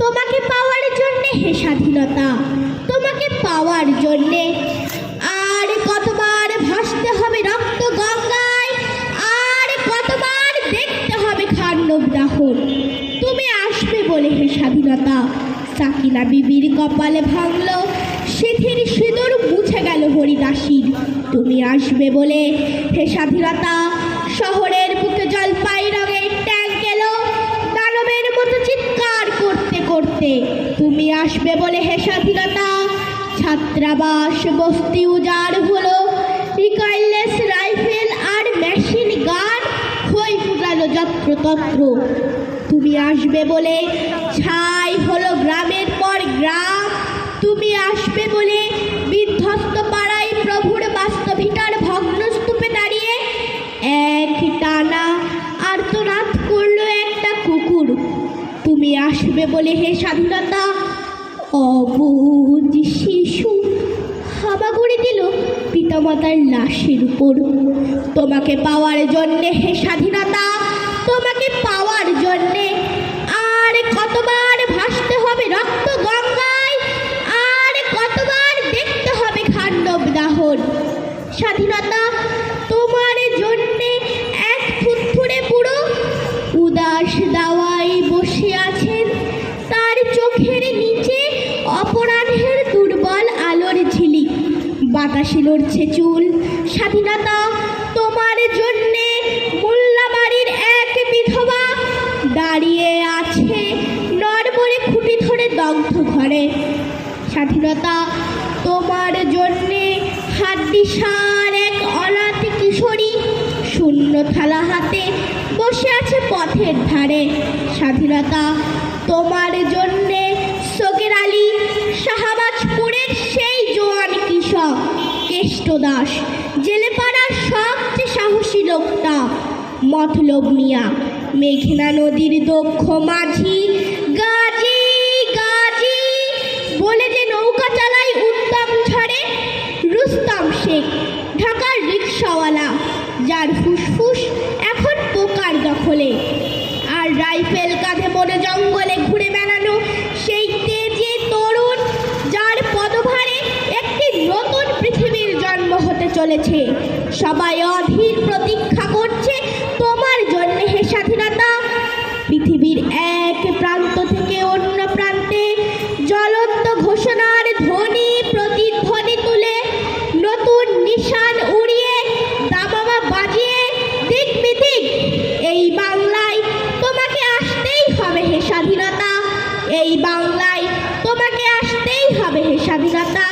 তোমাকে পাওয়ার জন্যে হে স্বাধীনতা, তোমাকে পাওয়ার জন্যে আর কতবার ভাসতে হবে রক্ত গঙ্গায়, আর কতবার দেখতে হবে খান্ডব দাহন। তুমি আসবে বলে হে স্বাধীনতা, সাকিনা বিবির কপালে ভাঙল সিথির সিঁদুর, মুছে গেল হরিদাসীর। তুমি আসবে বলে হে স্বাধীনতা, শহরের বুকে জলপাই রঙের ট্যাঙ্ক এলো দানবের মতো চিৎকার করতে করতে। তুমি আসবে বলে হে স্বাধীনতা, ছাত্রাবাস বস্তি উজাড় হলো, রিকয়েললেস রাইফেল আর মেশিন গান হয়ে ফুটালো যত্রতত্র। তুমি আসবে বলে ছাই হলো গ্রামের পর গ্রাম, তুমি আসবে বলে বিধ্বস্ত পাড়ায় প্রভুর বাস্তবিকার ভগ্নস্তূপে দাঁড়িয়ে এক টানা আর্তনাদ করলো একটা কুকুর। তুমি আসবে বলে হে স্বাধীনতা, অবুঝ শিশু হামাগুড়ি দিল পিতামাতার লাশের উপর। তোমাকে পাওয়ার জন্যে হে স্বাধীনতা, তোমাকে পাওয়ার জন্যে আর কতবার ভাসতে হবে রক্ত গঙ্গায়, আর কতবার দেখতে হবে খান্ডব দাহন। স্বাধীনতা তোমার জন্যে এক থুরথুরে বুড়ো উদাস দাওয়ায় বসে আছেন, তার চোখের নিচে অপরাধের দুর্বল আলোর ঝিলিক, বাতাসে লড়ছে চুল। স্বাধীনতা তোমার জন্যে মোল্লাবাড়ির এক বিধবা দাঁড়িয়ে আছে নড়বড়ে খুঁটি ধরে দগ্ধ ঘরে। স্বাধীনতা তোমার জন্যে হাড্ডিসার এক অনাথ কিশোরী শূন্য থালা হাতে বসে আছে পথের ধারে। স্বাধীনতা তোমার জন্যে সগের আলী শাহবাজপুরের সেই জোয়ান কৃষক কেষ্ট দাস, জেলেপাড়ার সবচেয়ে সাহসী লোকটা মতলব মিয়া, মেঘনা নদীর দক্ষ মাঝি গাজী গাজী বলে যে নৌকা চালায় উত্তম ঝড়ে, রুস্তম শেখ ঢাকার রিক্সাওয়ালা, যার ফুসফুস এখন পোকার দখলে, আর রাইফেল কাঁধে মনে জঙ্গলে ঘুরে বেড়ানো সেই তেজে তরুণ, যার পদভারে একটি নতুন পৃথিবীর জন্ম হতে চলেছে। সবাই অধীর প্রতীক্ষা করছে তোমার জন্য হে স্বাধীনতা। পৃথিবীর এক প্রান্ত থেকে অন্য প্রান্তে জ্বলন্ত ঘোষণার ধ্বনি প্রতিধ্বনি তুলে, নতুন নিশান উড়িয়ে দামামা বাজিয়ে দিক বিদিক এই বাংলায় তোমাকে আসতেই হবে হে স্বাধীনতা, এই বাংলায় তোমাকে আসতেই হবে হে স্বাধীনতা।